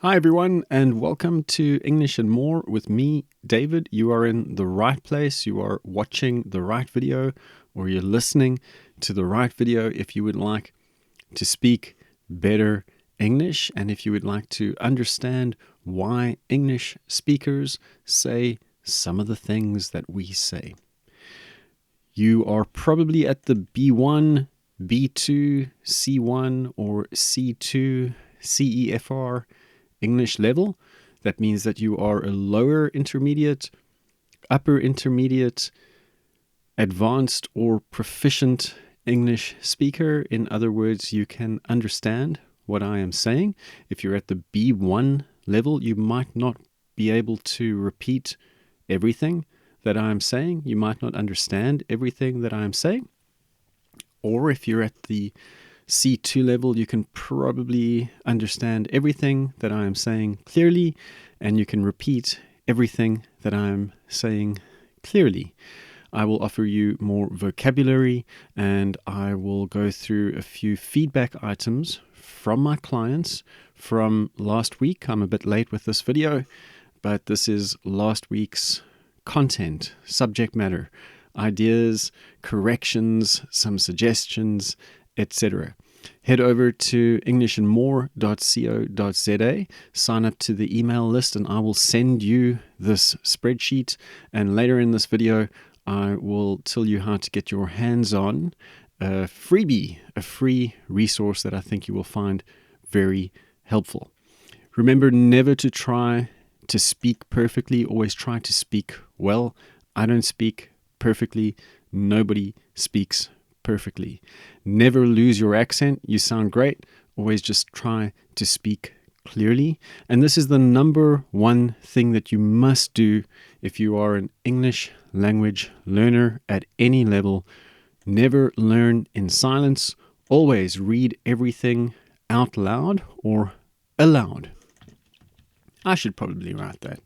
Hi everyone, and welcome to English and More with me, David. You are in the right place. You are watching the right video, or you're listening to the right video if you would like to speak better English, and if you would like to understand why English speakers say some of the things that we say. You are probably at the B1, B2, C1, or C2, CEFR English level. That means that you are a lower intermediate, upper intermediate, advanced, or proficient English speaker. In other words, you can understand what I am saying. If you're at the B1 level, you might not be able to repeat everything that I am saying. You might not understand everything that I am saying. Or if you're at the C2 level, you can probably understand everything that I am saying clearly, and you can repeat everything that I am saying clearly. I will offer you more vocabulary, and I will go through a few feedback items from my clients from last week. I'm a bit late with this video, but this is last week's content, subject matter, ideas, corrections, some suggestions, etc. Head over to englishandmore.co.za, sign up to the email list, and I will send you this spreadsheet. And later in this video, I will tell you how to get your hands on a freebie, a free resource that I think you will find very helpful. Remember never to try to speak perfectly, always try to speak well. I don't speak perfectly. Nobody speaks perfectly. Never lose your accent. You sound great. Always just try to speak clearly. And this is the number one thing that you must do if you are an English language learner at any level. Never learn in silence. Always read everything out loud or aloud. I should probably write that.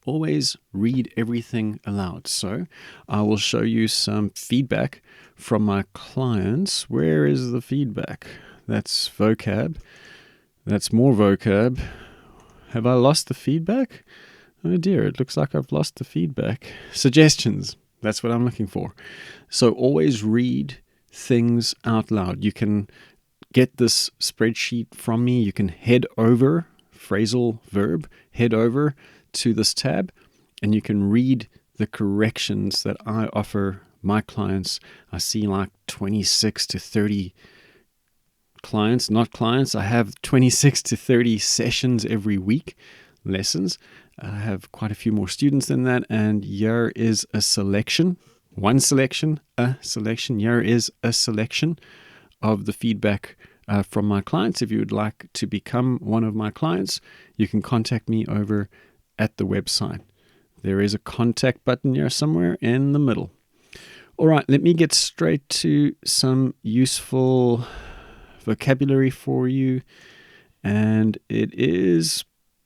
Always read everything aloud. So I will show you some feedback from my clients. Where is the feedback? That's vocab. That's more vocab. Have I lost the feedback? Oh dear, it looks like I've lost the feedback. Suggestions. That's what I'm looking for. So always read things out loud. You can get this spreadsheet from me. You can head over, phrasal verb, head over to this tab, and you can read the corrections that I offer my clients. I see like 26 to 30 clients, not clients. I have 26 to 30 sessions every week, lessons. I have quite a few more students than that, and here is a selection, one selection, a selection. Here is a selection of the feedback from my clients. If you would like to become one of my clients, you can contact me over at the website. There is a contact button here somewhere in the middle. All right, let me get straight to some useful vocabulary for you. And it is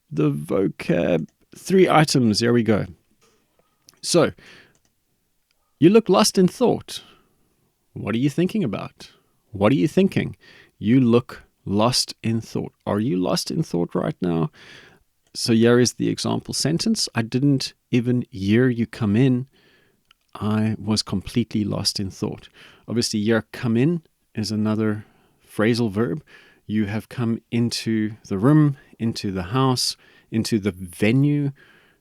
the vocab 3 items. There we go. So, you look lost in thought. What are you thinking about? What are you thinking? You look lost in thought. Are you lost in thought right now? So here is the example sentence. I didn't even hear you come in. I was completely lost in thought. Obviously, here come in is another phrasal verb. You have come into the room, into the house, into the venue,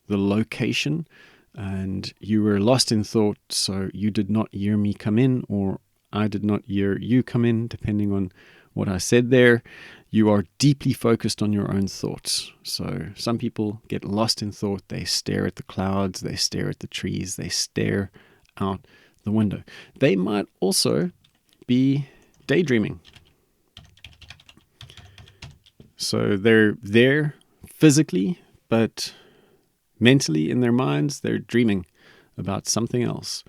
the location, and you were lost in thought, so you did not hear me come in, or I did not hear you come in, depending on what I said there. You are deeply focused on your own thoughts. So some people get lost in thought. They stare at the clouds, they stare at the trees, they stare out the window. They might also be daydreaming. So they're there physically, but mentally in their minds, they're dreaming about something else.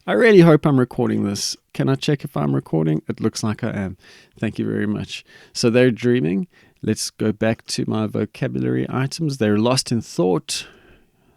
I really hope I'm recording this. Can I check if I'm recording? It looks like I am. Thank you very much. So they're dreaming. Let's go back to my vocabulary items. They're lost in thought.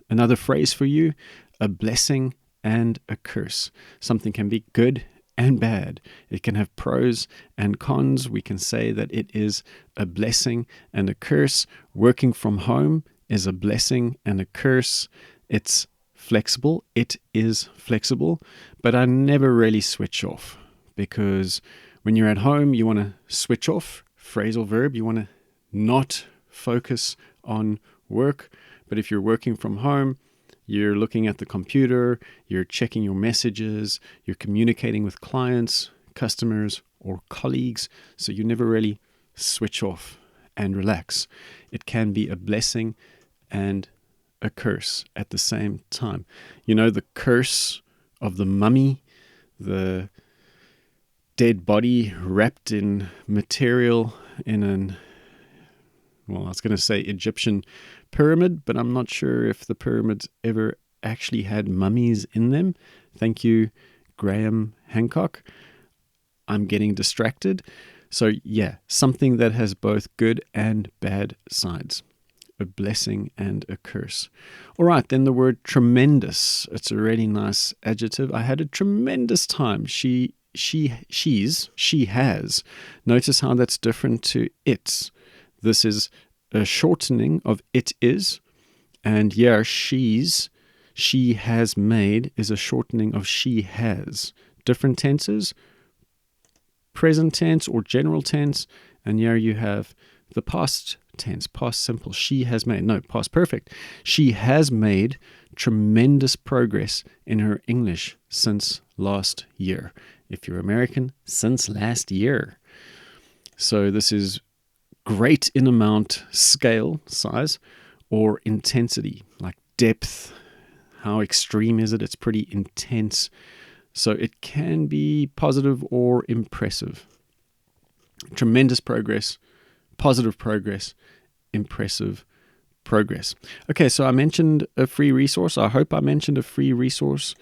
Another phrase for you, a blessing and a curse. Something can be good and bad. It can have pros and cons. We can say that it is a blessing and a curse. Working from home is a blessing and a curse. It's flexible. It is flexible, but I never really switch off, because when you're at home, you want to switch off, phrasal verb. You want to not focus on work. But if you're working from home, you're looking at the computer, you're checking your messages, you're communicating with clients, customers, or colleagues. So you never really switch off and relax. It can be a blessing and a curse at the same time. You know, the curse of the mummy, the dead body wrapped in material in I was going to say Egyptian pyramid, but I'm not sure if the pyramids ever actually had mummies in them. Thank you, Graham Hancock. I'm getting distracted. So yeah, something that has both good and bad sides. A blessing and a curse. All right, then the word tremendous. It's a really nice adjective. I had a tremendous time. She has. Notice how that's different to it's. This is a shortening of it is. And yeah, she has made is a shortening of she has. Different tenses, present tense or general tense. And here you have the past tense, past simple. She has made, no, past perfect. She has made tremendous progress in her English since last year. If you're American, since last year. So this is great in amount, scale, size, or intensity, like depth. How extreme is it? It's pretty intense. So it can be positive or impressive. Tremendous progress, positive progress, impressive progress. Okay, so I mentioned a free resource. I hope I mentioned a free resource.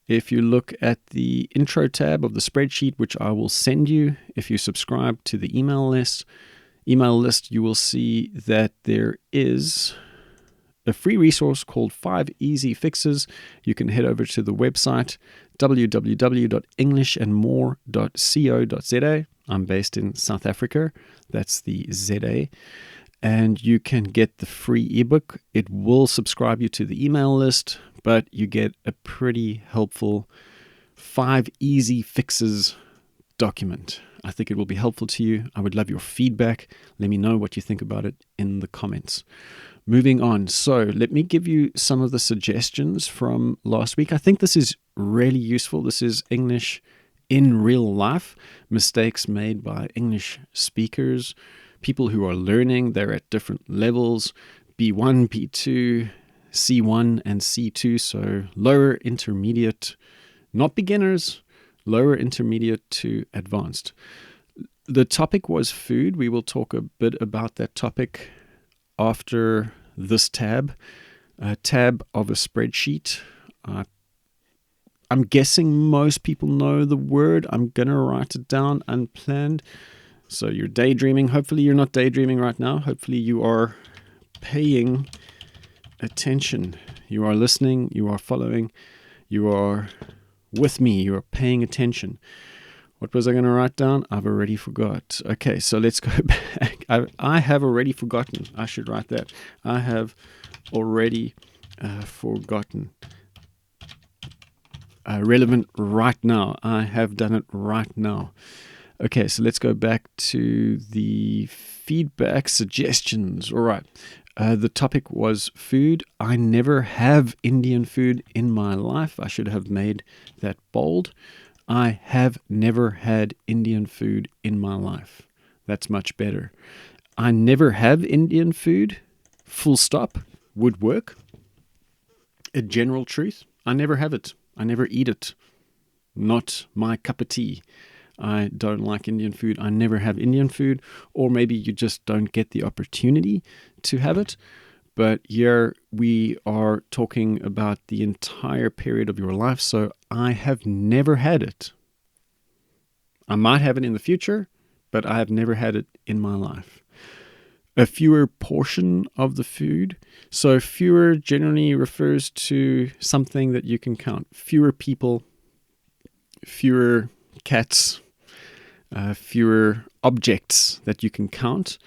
If you look at the intro tab of the spreadsheet, which I will send you if you subscribe to the email list, you will see that there is a free resource called 5 Easy Fixes. You can head over to the website www.englishandmore.co.za. I'm based in South Africa. That's the ZA. And you can get the free ebook. It will subscribe you to the email list, but you get a pretty helpful 5 Easy Fixes document. I think it will be helpful to you. I would love your feedback. Let me know what you think about it in the comments. Moving on. So let me give you some of the suggestions from last week. I think this is really useful. This is English in real life. Mistakes made by English speakers, people who are learning. They're at different levels, B1, B2, C1, and C2. So lower, intermediate, not beginners, lower, intermediate to advanced. The topic was food. We will talk a bit about that topic after this tab, a tab of a spreadsheet. I'm guessing most people know the word. I'm going to write it down unplanned. So you're daydreaming. Hopefully you're not daydreaming right now. Hopefully you are paying attention. You are listening. You are following. You are with me. You are paying attention. What was I going to write down? I've already forgot. Okay, so let's go back. I have already forgotten. I should write that. I have already forgotten. Relevant right now. I have done it right now. Okay, so let's go back to the feedback suggestions. All right. The topic was food. I never have Indian food in my life. I should have made that bold. I have never had Indian food in my life. That's much better. I never have Indian food, full stop, would work. A general truth, I never have it. I never eat it. Not my cup of tea. I don't like Indian food. I never have Indian food. Or maybe you just don't get the opportunity to have it. But here we are talking about the entire period of your life. So I have never had it. I might have it in the future, but I have never had it in my life. A fewer portion of the food. So fewer generally refers to something that you can count. Fewer people, fewer cats, fewer objects that you can count.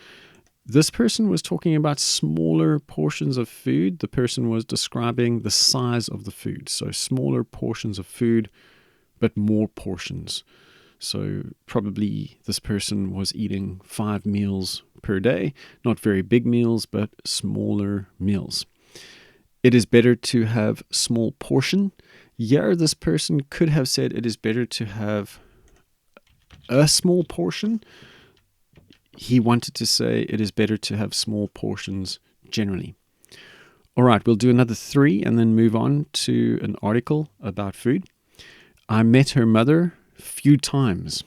This person was talking about smaller portions of food. The person was describing the size of the food. So smaller portions of food, but more portions. So probably this person was eating 5 meals per day. Not very big meals, but smaller meals. It is better to have small portion. Yeah, this person could have said it is better to have a small portion. He wanted to say it is better to have small portions generally. All right, we'll do another 3 and then move on to an article about food. I met her mother few times.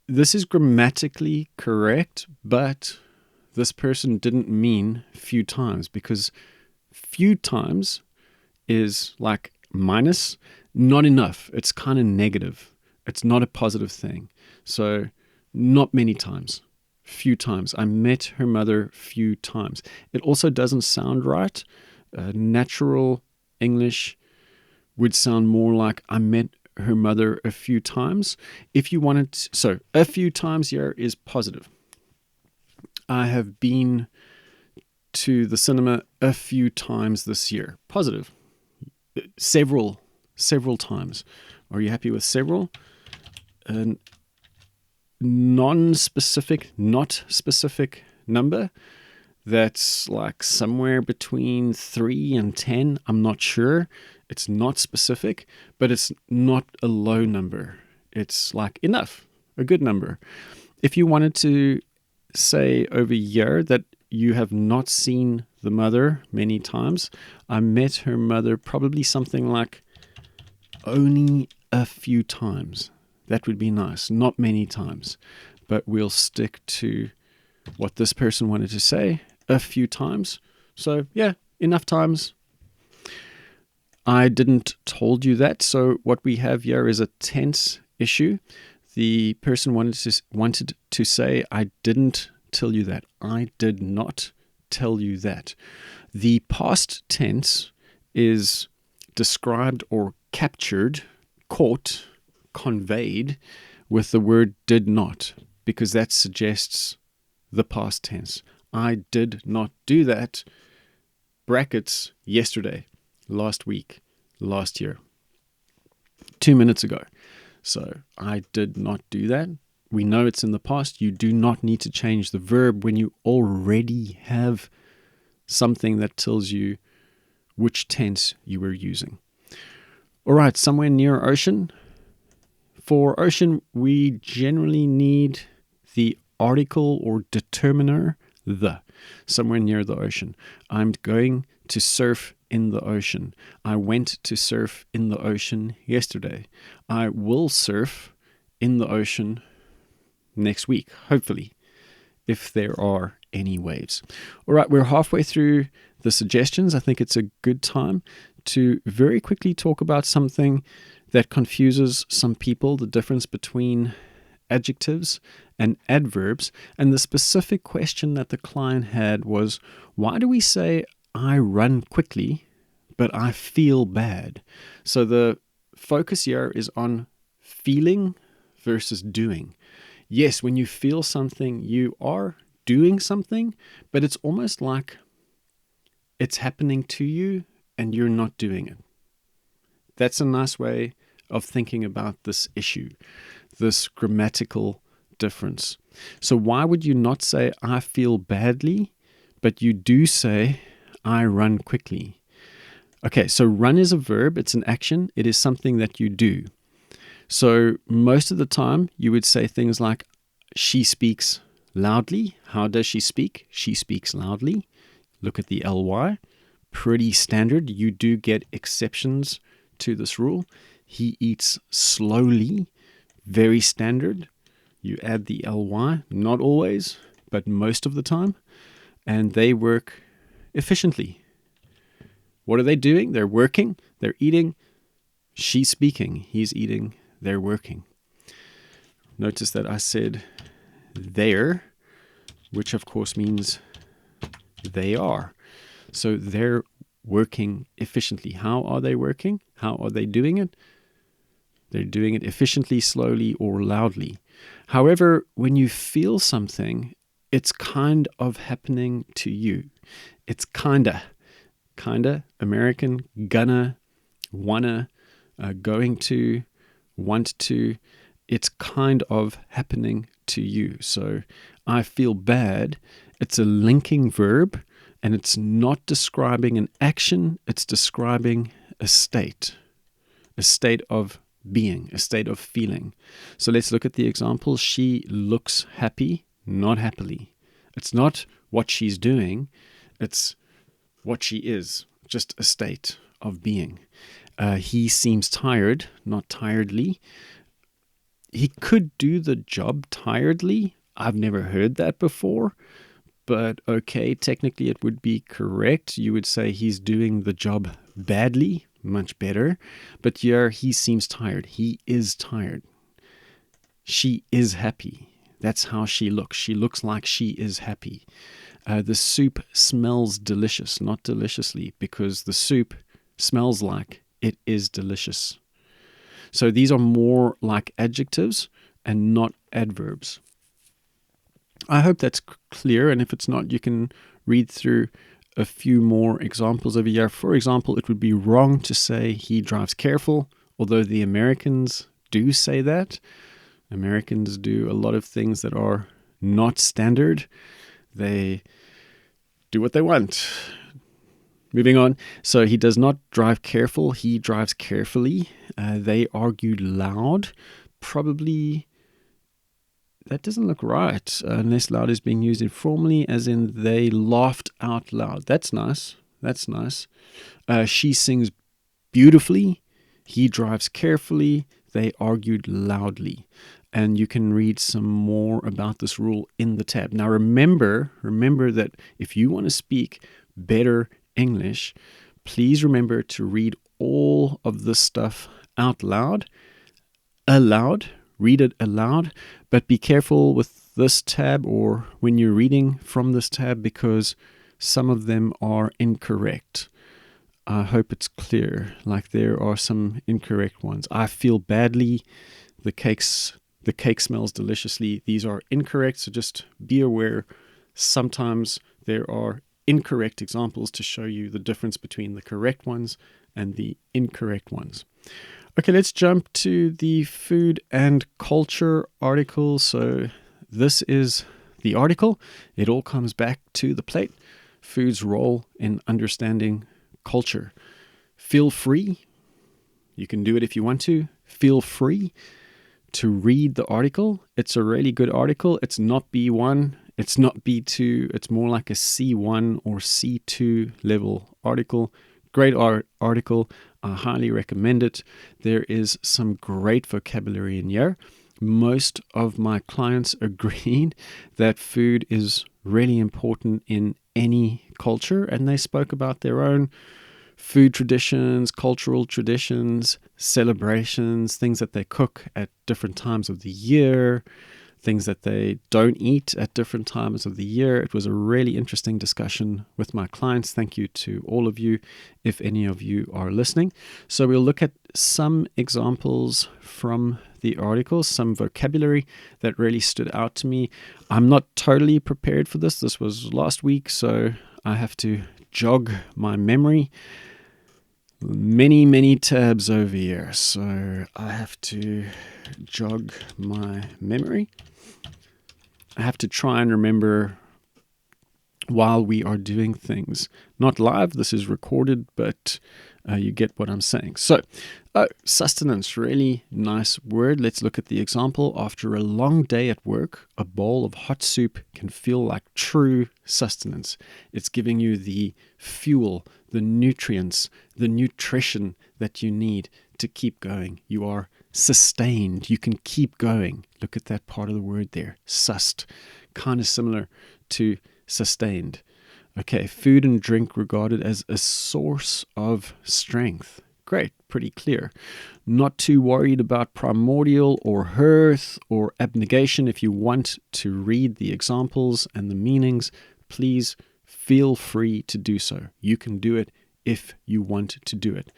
This is grammatically correct, but this person didn't mean few times, because few times is like minus, not enough. It's kind of negative. It's not a positive thing. So not many times, few times. I met her mother few times. It also doesn't sound right. Natural English would sound more like I met her mother a few times. If you wanted to, so a few times here is positive. I have been to the cinema a few times this year. Positive. Several times. Are you happy with several? Non-specific, not specific number that's like somewhere between 3 and 10. I'm not sure. It's not specific, but it's not a low number. It's like enough, a good number. If you wanted to say over here that you have not seen the mother many times, I met her mother probably something like only a few times. That would be nice. Not many times, but we'll stick to what this person wanted to say, a few times. So yeah, enough times. I didn't told you that. So what we have here is a tense issue. The person wanted to say, I didn't tell you that. I did not tell you that. The past tense is described or captured, caught, conveyed with the word did not, because that suggests the past tense. I did not do that, brackets, yesterday, last week, last year, 2 minutes ago. So I did not do that. We know it's in the past. You do not need to change the verb when you already have something that tells you which tense you were using. All right, somewhere near ocean. For ocean, we generally need the article or determiner, the. Somewhere near the ocean. I'm going to surf in the ocean. I went to surf in the ocean yesterday. I will surf in the ocean next week, hopefully, if there are any waves. All right, we're halfway through the suggestions. I think it's a good time to very quickly talk about something that confuses some people, the difference between adjectives and adverbs. And the specific question that the client had was, why do we say I run quickly, but I feel bad? So the focus here is on feeling versus doing. Yes, when you feel something, you are doing something, but it's almost like it's happening to you and you're not doing it. That's a nice way of thinking about this issue, this grammatical difference. So why would you not say I feel badly, but you do say I run quickly? Okay, so run is a verb. It's an action. It is something that you do. So most of the time you would say things like, she speaks loudly. How does she speak? She speaks loudly. Look at the ly. Pretty standard. You do get exceptions to this rule. He eats slowly. Very standard. You add the ly. Not always, but most of the time. And they work efficiently. What are they doing? They're working. They're eating. She's speaking. He's eating. They're working. Notice that I said they're, which of course means they are. So they're working efficiently. How are they working? How are they doing it? They're doing it efficiently, slowly, or loudly. However, when you feel something, it's kind of happening to you. It's kinda, American, gonna, wanna, going to, want to. It's kind of happening to you. So I feel bad. It's a linking verb, and it's not describing an action. It's describing a state of being, a state of feeling. So let's look at the example. She looks happy, not happily. It's not what she's doing. It's what she is, just a state of being. He seems tired, not tiredly. He could do the job tiredly. I've never heard that before, but okay, technically it would be correct. You would say he's doing the job badly, much better. But here, he seems tired. He is tired. She is happy. That's how she looks. She looks like she is happy. The soup smells delicious, not deliciously, because the soup smells like it is delicious. So these are more like adjectives and not adverbs. I hope that's clear, and if it's not, you can read through a few more examples over here. For example, it would be wrong to say he drives careful, although the Americans do say that. Americans do a lot of things that are not standard. They do what they want. Moving on. So he does not drive careful. He drives carefully. They argued loud. Probably that doesn't look right unless loud is being used informally, as in they laughed out loud. That's nice. That's nice. She sings beautifully. He drives carefully. They argued loudly. And you can read some more about this rule in the tab. Now remember that if you want to speak better English, please remember to read all of this stuff out loud, read it aloud, but be careful with this tab or when you're reading from this tab because some of them are incorrect. I hope it's clear, like there are some incorrect ones. I feel badly, the cake smells deliciously. These are incorrect, so just be aware. Sometimes there are incorrect examples to show you the difference between the correct ones and the incorrect ones. Okay, let's jump to the food and culture article. So this is the article. It all comes back to the plate. Food's role in understanding culture. Feel free. You can do it if you want to. Feel free to read the article. It's a really good article. It's not B1. It's not B2. It's more like a C1 or C2 level article. Great article. I highly recommend it. There is some great vocabulary in here. Most of my clients agreed that food is really important in any culture, and they spoke about their own food traditions, cultural traditions, celebrations, things that they cook at different times of the year, things that they don't eat at different times of the year. It was a really interesting discussion with my clients. Thank you to all of you, if any of you are listening. So we'll look at some examples from the article, some vocabulary that really stood out to me. I'm not totally prepared for this. This was last week, so I have to jog my memory. Many tabs over here, so I have to jog my memory. I have to try and remember while we are doing things. Not live, this is recorded, but you get what I'm saying. So, sustenance, really nice word. Let's look at the example. After a long day at work, a bowl of hot soup can feel like true sustenance. It's giving you the fuel, the nutrients, the nutrition that you need to keep going. You are sustained. You can keep going. Look at that part of the word there. Sust. Kind of similar to sustained. Okay, food and drink regarded as a source of strength. Great, pretty clear. Not too worried about primordial or hearth or abnegation. If you want to read the examples and the meanings, please feel free to do so. You can do it if you want to do it.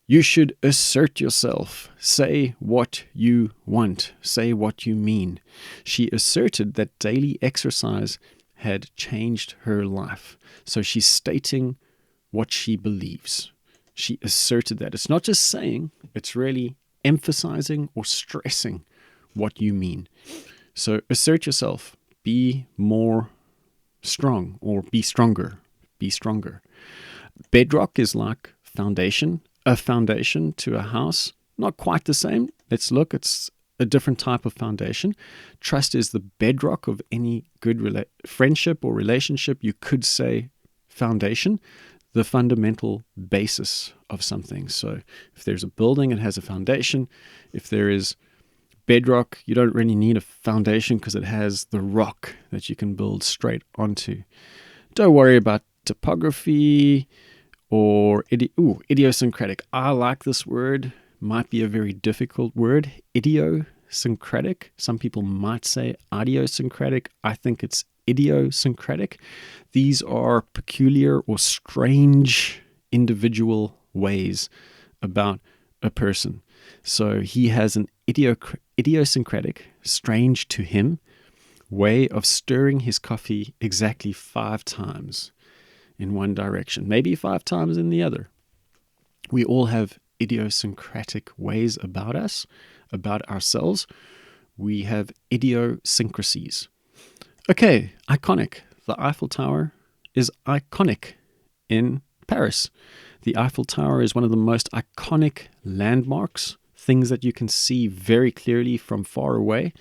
You should assert yourself. Say what you want. Say what you mean. She asserted that daily exercise had changed her life. So she's stating what she believes. She asserted that. It's not just saying, it's really emphasizing or stressing what you mean. So assert yourself. Be more strong, or be stronger. Be stronger. Bedrock is like foundation. A foundation to a house, not quite the same. Let's look. It's a different type of foundation. Trust is the bedrock of any good friendship or relationship. You could say foundation, the fundamental basis of something. So if there's a building, it has a foundation. If there is bedrock, you don't really need a foundation because it has the rock that you can build straight onto. Don't worry about topography or idiosyncratic. I like this word. Might be a very difficult word. Idiosyncratic. Some people might say idiosyncratic. I think it's idiosyncratic. These are peculiar or strange individual ways about a person. So he has an idiosyncratic, strange to him, way of stirring his coffee exactly 5 times in one direction, maybe 5 times in the other. We all have idiosyncratic ways about us, about ourselves. We have idiosyncrasies. Okay, iconic. The Eiffel Tower is iconic in Paris. The Eiffel Tower is one of the most iconic landmarks, things that you can see very clearly from far away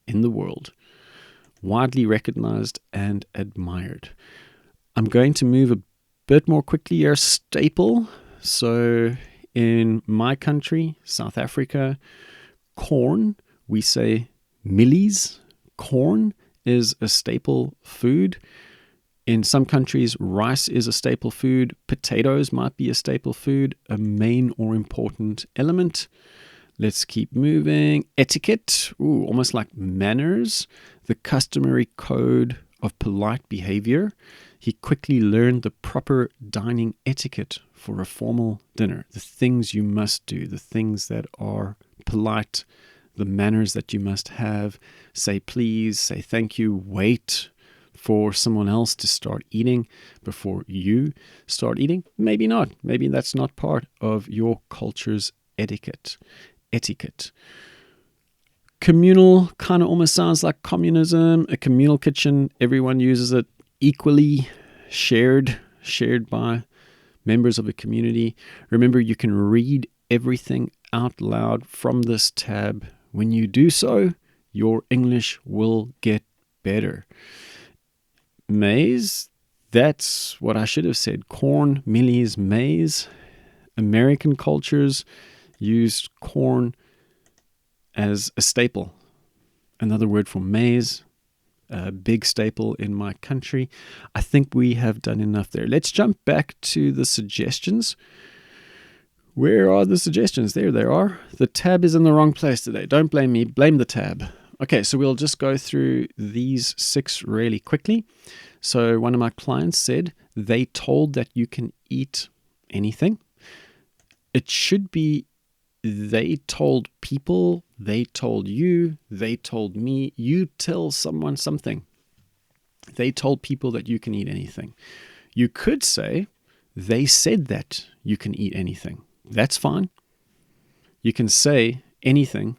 in the world. Widely recognized and admired. I'm going to move a bit more quickly here. Staple. So in my country, South Africa, corn, we say millies. Corn is a staple food. In some countries, rice is a staple food. Potatoes might be a staple food, a main or important element. Let's keep moving. Etiquette, almost like manners, the customary code of polite behavior. He quickly learned the proper dining etiquette for a formal dinner, the things you must do, the things that are polite, the manners that you must have. Say please, say thank you, wait for someone else to start eating before you start eating. Maybe not. Maybe that's not part of your culture's etiquette. Communal kind of almost sounds like communism. A communal kitchen, everyone uses it equally, shared by members of a community. Remember, you can read everything out loud from this tab. When you do so, your English will get better. Maize, that's what I should have said. Corn, millies, maize. American cultures used corn as a staple. Another word for maize, a big staple in my country. I think we have done enough there. Let's jump back to the suggestions. Where are the suggestions? There they are. The tab is in the wrong place today. Don't blame me. Blame the tab. Okay, so we'll just go through these 6 really quickly. So one of my clients said they told that you can eat anything. It should be they told people, they told you, they told me. You tell someone something. They told people that you can eat anything. You could say they said that you can eat anything. That's fine. You can say anything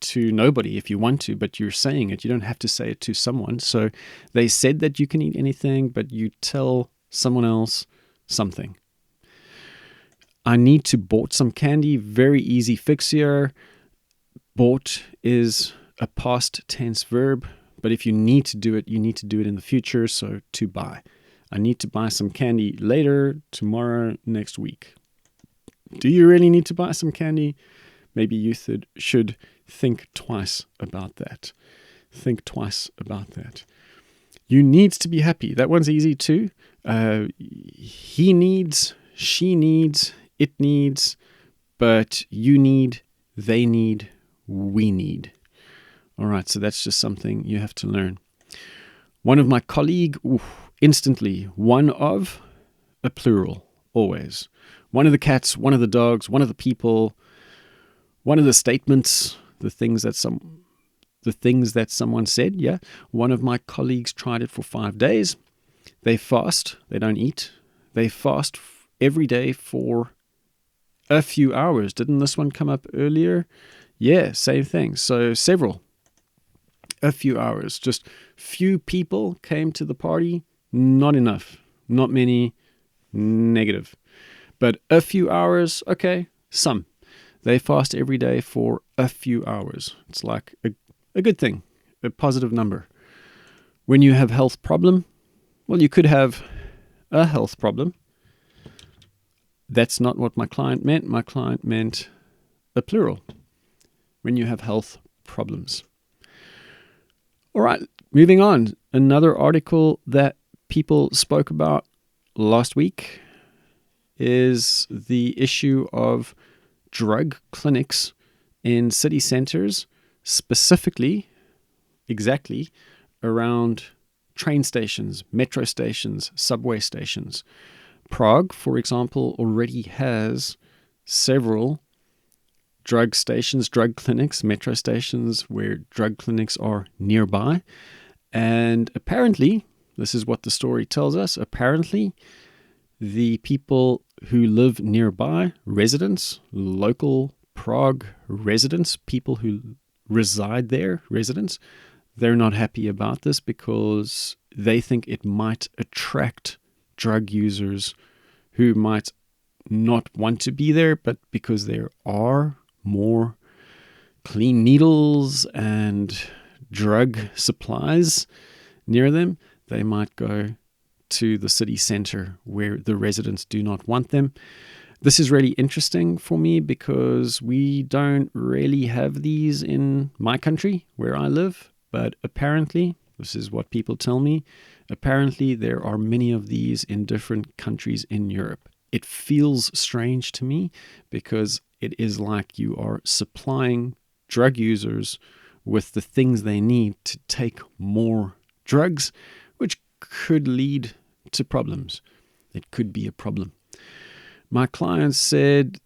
to nobody if you want to, but you're saying it. You don't have to say it to someone. So they said that you can eat anything, but you tell someone else something. I need to bought some candy. Very easy fix here. Bought is a past tense verb, but if you need to do it, you need to do it in the future. So to buy. I need to buy some candy later, tomorrow, next week. Do you really need to buy some candy? Maybe you should think twice about that. Think twice about that. You need to be happy. That one's easy too. He needs, she needs, it needs, but you need, they need, we need. All right, so that's just something you have to learn. One of my colleague, instantly, one of, a plural, always. One of the cats, one of the dogs, one of the people, one of the statements, the things that someone said. Yeah, one of my colleagues tried it for 5 days. They fast. They don't eat. They fast every day for a few hours. Didn't this one come up earlier? Yeah, same thing. So a few hours. Just few people came to the party. Not enough. Not many. Negative. But a few hours, okay, some. They fast every day for a few hours. It's like a good thing, a positive number. When you have health problem, well, you could have a health problem. That's not what my client meant. My client meant a plural. When you have health problems. All right, moving on. Another article that people spoke about last week is the issue of drug clinics in city centers, specifically, exactly, around train stations, metro stations, subway stations. Prague, for example, already has several drug stations, drug clinics, metro stations where drug clinics are nearby. And apparently, this is what the story tells us, apparently the people who live nearby, residents, local Prague residents, people who reside there, residents, they're not happy about this because they think it might attract drug users who might not want to be there, but because there are more clean needles and drug supplies near them, they might go to the city center where the residents do not want them. This is really interesting for me because we don't really have these in my country where I live, but apparently, this is what people tell me, apparently there are many of these in different countries in Europe. It feels strange to me because it is like you are supplying drug users with the things they need to take more drugs, which could lead to problems. It could be a problem. My clients said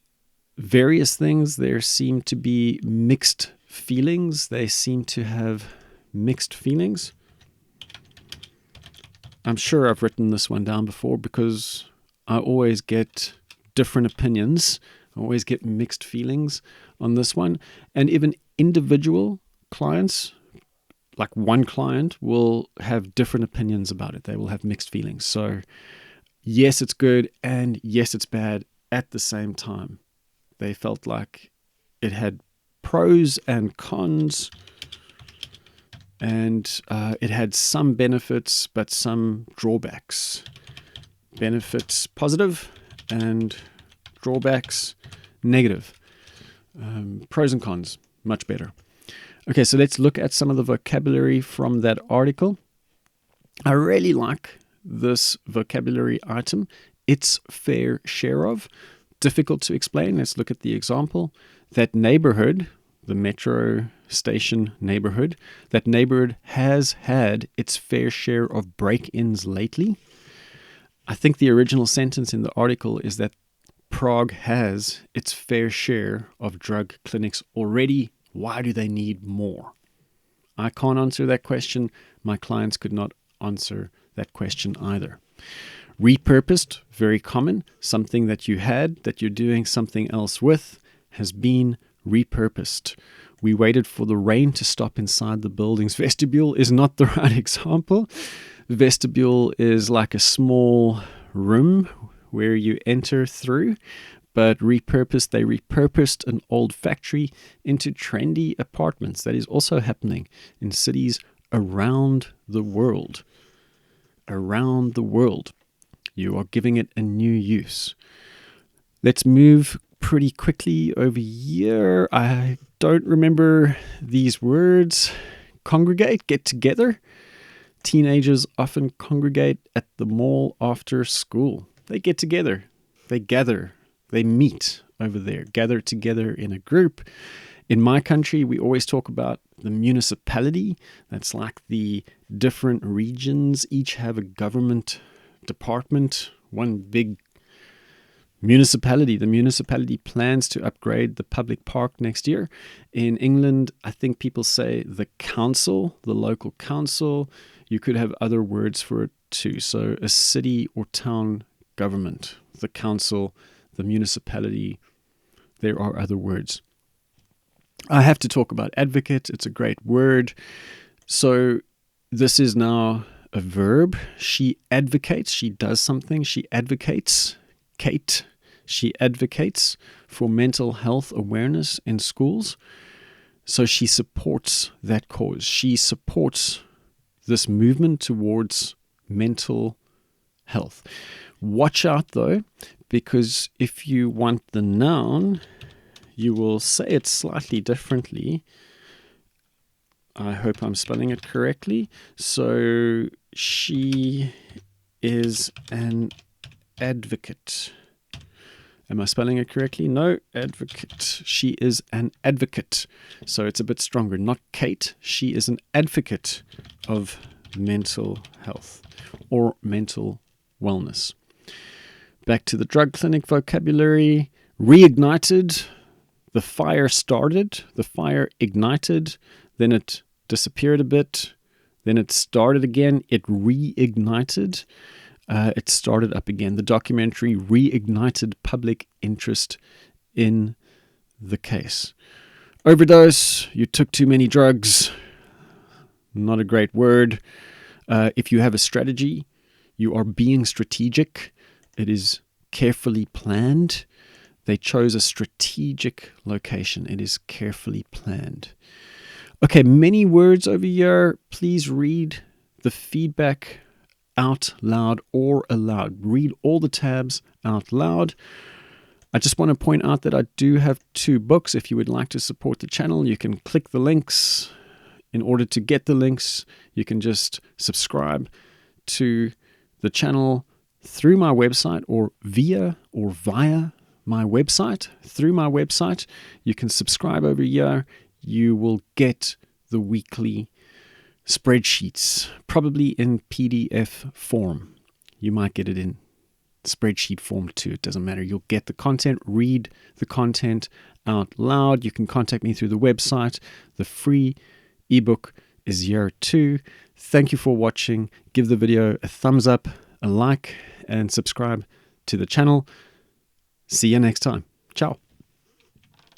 various things. There seem to be mixed feelings. They seem to have mixed feelings. I'm sure I've written this one down before because I always get different opinions. I always get mixed feelings on this one. And even individual clients, like one client, will have different opinions about it. They will have mixed feelings. So yes, it's good and yes, it's bad at the same time. They felt like it had pros and cons, and it had some benefits but some drawbacks. Benefits positive and drawbacks negative. Pros and cons, much better. Okay, so let's look at some of the vocabulary from that article. I really like this vocabulary item. Its fair share of. Difficult to explain. Let's look at the example. That neighborhood, the metro station neighborhood, that neighborhood has had its fair share of break-ins lately. I think the original sentence in the article is that Prague has its fair share of drug clinics already. Why do they need more? I can't answer that question. My clients could not answer that question either. Repurposed, very common. Something that you had, that you're doing something else with, has been repurposed. We waited for the rain to stop inside the building's vestibule is not the right example. The vestibule is like a small room where you enter through, but repurposed, they repurposed an old factory into trendy apartments. That is also happening in cities around the world. Around the world. You are giving it a new use. Let's move pretty quickly over here. I don't remember these words. Congregate, get together. Teenagers often congregate at the mall after school. They get together. They gather. They meet over there. Gather together in a group. In my country, we always talk about the municipality. That's like the different regions. Each have a government department, one big Municipality. The municipality plans to upgrade the public park next year. In England, I think people say the council, the local council. You could have other words for it too. So a city or town government, the council, the municipality. There are other words. I have to talk about advocate. It's a great word. So this is now a verb. She advocates. She does something. She advocates. Kate, she advocates for mental health awareness in schools. So she supports that cause. She supports this movement towards mental health. Watch out though, because if you want the noun, you will say it slightly differently. I hope I'm spelling it correctly. So she is an advocate. Am I spelling it correctly? No, advocate. She is an advocate. So it's a bit stronger. Not Kate. She is an advocate of mental health or mental wellness. Back to the drug clinic vocabulary. Reignited. The fire started. The fire ignited. Then it disappeared a bit. Then it started again. It reignited. It started up again. The documentary reignited public interest in the case. Overdose, you took too many drugs. Not a great word. If you have a strategy, you are being strategic. It is carefully planned. They chose a strategic location. It is carefully planned. Okay, many words over here. Please read the feedback out loud or aloud. Read all the tabs out loud. I just want to point out that I do have 2 books. If you would like to support the channel, you can click the links. In order to get the links, you can just subscribe to the channel through my website or via my website. Through my website, you can subscribe over here. You will get the weekly spreadsheets, probably in PDF form. You might get it in spreadsheet form too. It doesn't matter. You'll get the content, read the content out loud. You can contact me through the website. The free ebook is here too. Thank you for watching. Give the video a thumbs up, a like, and subscribe to the channel. See you next time. Ciao.